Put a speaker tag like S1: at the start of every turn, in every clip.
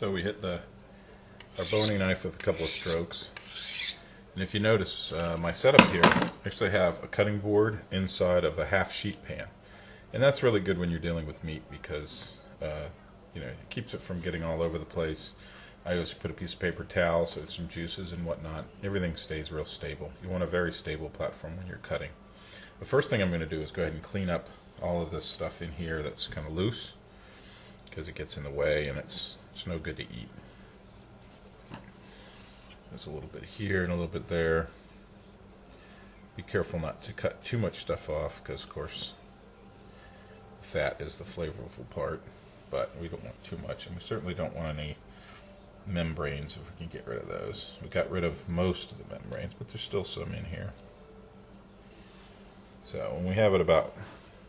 S1: So we hit our boning knife with a couple of strokes. And if you notice, my setup here, I actually have a cutting board inside of a half sheet pan. And that's really good when you're dealing with meat because it keeps it from getting all over the place. I always put a piece of paper towel so there's some juices and whatnot. Everything stays real stable. You want a very stable platform when you're cutting. The first thing I'm going to do is go ahead and clean up all of this stuff in here that's kind of loose because it gets in the way and it's no good to eat. There's a little bit here and a little bit there. Be careful not to cut too much stuff off because, of course, fat is the flavorful part, but we don't want too much, and we certainly don't want any membranes if we can get rid of those. We got rid of most of the membranes, but there's still some in here. So when we have it about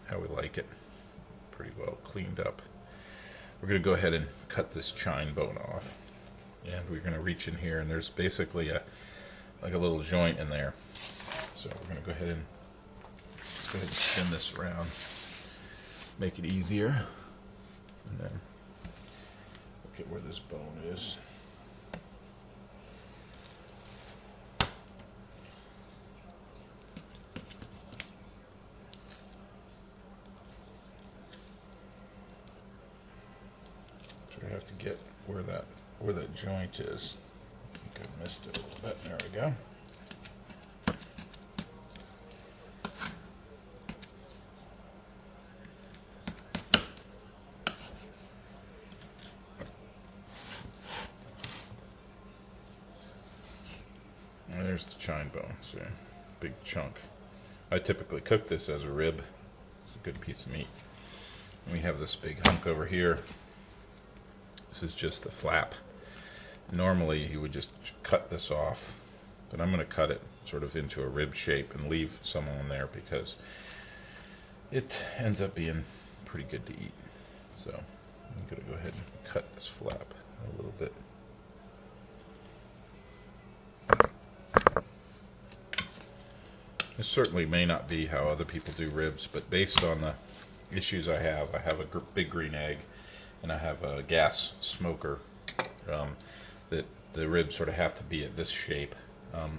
S1: how we like it, pretty well cleaned up, we're going to go ahead and cut this chine bone off. And we're going to reach in here, and there's basically a little joint in there. So we're going to go ahead and spin this around, make it easier, and then look at where this bone is. So we have to get where that joint is. I think I missed it a little bit. There we go. And there's the chine bone. See, big chunk. I typically cook this as a rib. It's a good piece of meat. And we have this big hunk over here. This is just the flap. Normally you would just cut this off, but I'm going to cut it sort of into a rib shape and leave some on there because it ends up being pretty good to eat. So I'm going to go ahead and cut this flap a little bit. This certainly may not be how other people do ribs, but based on the issues I have a big green egg and I have a gas smoker that the ribs sort of have to be at this shape,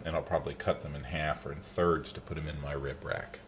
S1: and I'll probably cut them in half or in thirds to put them in my rib rack.